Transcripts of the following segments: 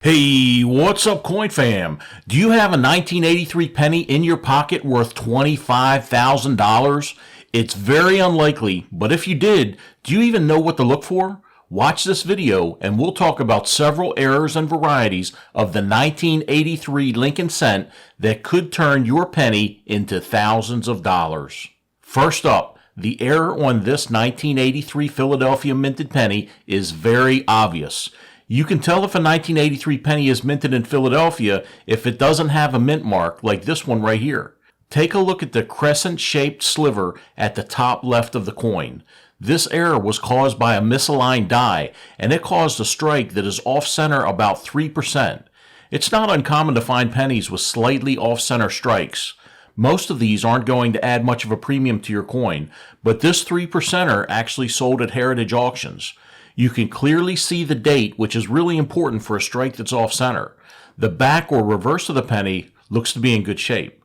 Hey, what's up, Coin Fam? Do you have a 1983 penny in your pocket worth $25,000? It's very unlikely, but if you did, do you even know what to look for? Watch this video and we'll talk about several errors and varieties of the 1983 Lincoln cent that could turn your penny into thousands of dollars. First up, the error on this 1983 Philadelphia minted penny is very obvious. You can tell if a 1983 penny is minted in Philadelphia if it doesn't have a mint mark like this one right here. Take a look at the crescent-shaped sliver at the top left of the coin. This error was caused by a misaligned die, and it caused a strike that is off-center about 3%. It's not uncommon to find pennies with slightly off-center strikes. Most of these aren't going to add much of a premium to your coin, but this 3%er actually sold at Heritage Auctions. You can clearly see the date, which is really important for a strike that's off-center. The back or reverse of the penny looks to be in good shape.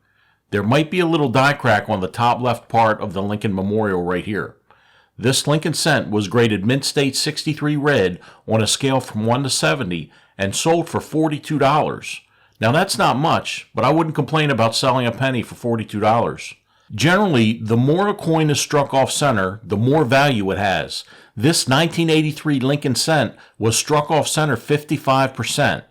There might be a little die crack on the top left part of the Lincoln Memorial right here. This Lincoln cent was graded Mint State 63 red on a scale from 1 to 70 and sold for $42. Now that's not much, but I wouldn't complain about selling a penny for $42. Generally, the more a coin is struck off-center, the more value it has. This 1983 Lincoln cent was struck off-center 55%.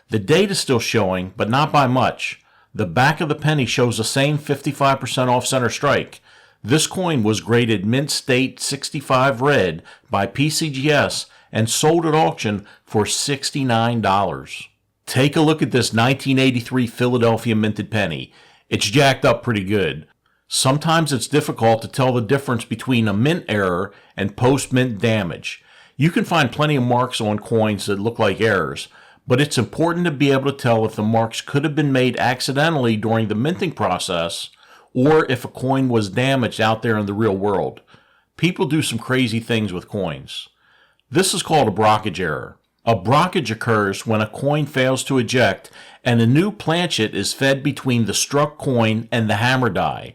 The date is still showing, but not by much. The back of the penny shows the same 55% off-center strike. This coin was graded Mint State 65 red by PCGS and sold at auction for $69. Take a look at this 1983 Philadelphia minted penny. It's jacked up pretty good. Sometimes it's difficult to tell the difference between a mint error and post-mint damage. You can find plenty of marks on coins that look like errors, but it's important to be able to tell if the marks could have been made accidentally during the minting process or if a coin was damaged out there in the real world. People do some crazy things with coins. This is called a brockage error. A brockage occurs when a coin fails to eject and a new planchet is fed between the struck coin and the hammer die.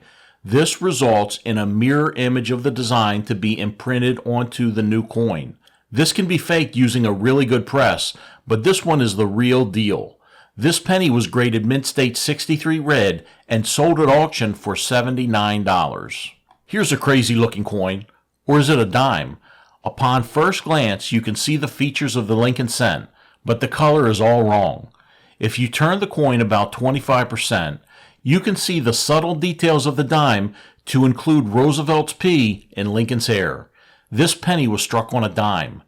This results in a mirror image of the design to be imprinted onto the new coin. This can be faked using a really good press, but this one is the real deal. This penny was graded Mint State 63 red and sold at auction for $79. Here's a crazy looking coin, or is it a dime? Upon first glance, you can see the features of the Lincoln cent, but the color is all wrong. If you turn the coin about 25%, you can see the subtle details of the dime to include Roosevelt's P in Lincoln's hair. This penny was struck on a dime.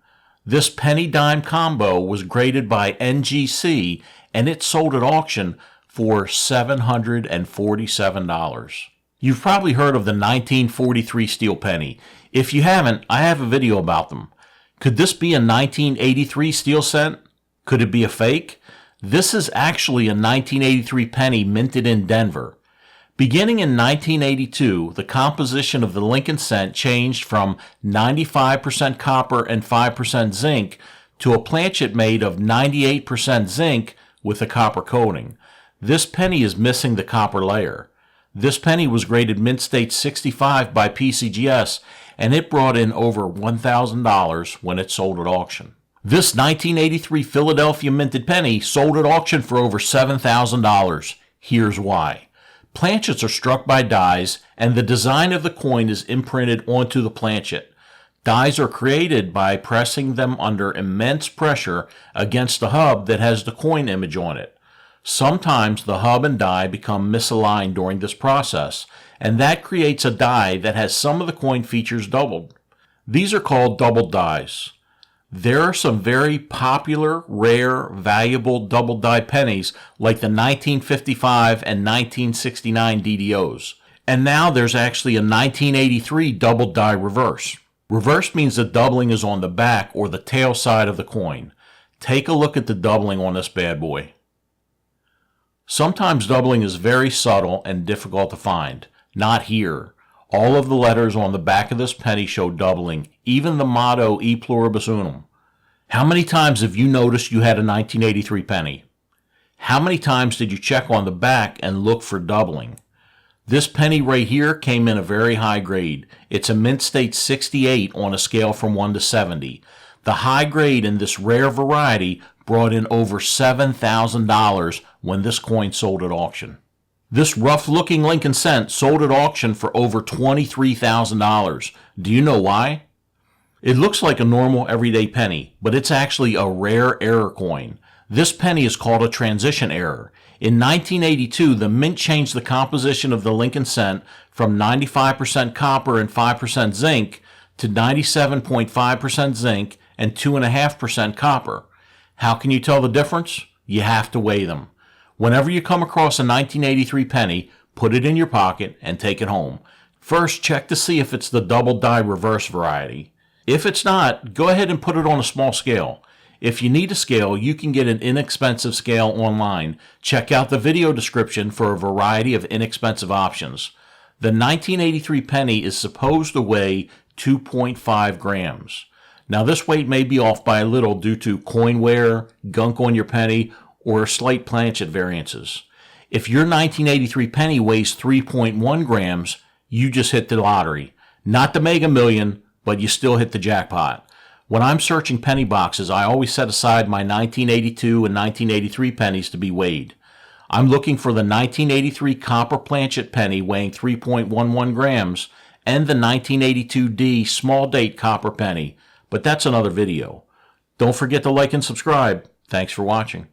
This penny-dime combo was graded by NGC and it sold at auction for $747. You've probably heard of the 1943 steel penny. If you haven't, I have a video about them. Could this be a 1983 steel cent? Could it be a fake? This is actually a 1983 penny minted in Denver. Beginning in 1982, the composition of the Lincoln cent changed from 95% copper and 5% zinc to a planchet made of 98% zinc with a copper coating. This penny is missing the copper layer. This penny was graded Mint State 65 by PCGS, and it brought in over $1,000 when it sold at auction. This 1983 Philadelphia minted penny sold at auction for over $7,000. Here's why. Planchets are struck by dies, and the design of the coin is imprinted onto the planchet. Dies are created by pressing them under immense pressure against the hub that has the coin image on it. Sometimes the hub and die become misaligned during this process, and that creates a die that has some of the coin features doubled. These are called doubled dies. There are some very popular, rare, valuable double die pennies like the 1955 and 1969 DDOs. And now there's actually a 1983 double die reverse. Reverse means the doubling is on the back or the tail side of the coin. Take a look at the doubling on this bad boy. Sometimes doubling is very subtle and difficult to find. Not here. All of the letters on the back of this penny show doubling, even the motto E pluribus unum. How many times have you noticed you had a 1983 penny? How many times did you check on the back and look for doubling? This penny right here came in a very high grade. It's a Mint State 68 on a scale from 1 to 70. The high grade in this rare variety brought in over $7,000 when this coin sold at auction. This rough-looking Lincoln cent sold at auction for over $23,000. Do you know why? It looks like a normal everyday penny, but it's actually a rare error coin. This penny is called a transition error. In 1982, the mint changed the composition of the Lincoln cent from 95% copper and 5% zinc to 97.5% zinc and 2.5% copper. How can you tell the difference? You have to weigh them. Whenever you come across a 1983 penny, put it in your pocket and take it home. First, check to see if it's the double die reverse variety. If it's not, go ahead and put it on a small scale. If you need a scale, you can get an inexpensive scale online. Check out the video description for a variety of inexpensive options. The 1983 penny is supposed to weigh 2.5 grams. Now this weight may be off by a little due to coin wear, gunk on your penny, or slight planchet variances. If your 1983 penny weighs 3.1 grams, you just hit the lottery. Not the Mega Million, but you still hit the jackpot. When I'm searching penny boxes, I always set aside my 1982 and 1983 pennies to be weighed. I'm looking for the 1983 copper planchet penny weighing 3.11 grams and the 1982D small date copper penny, but that's another video. Don't forget to like and subscribe. Thanks for watching.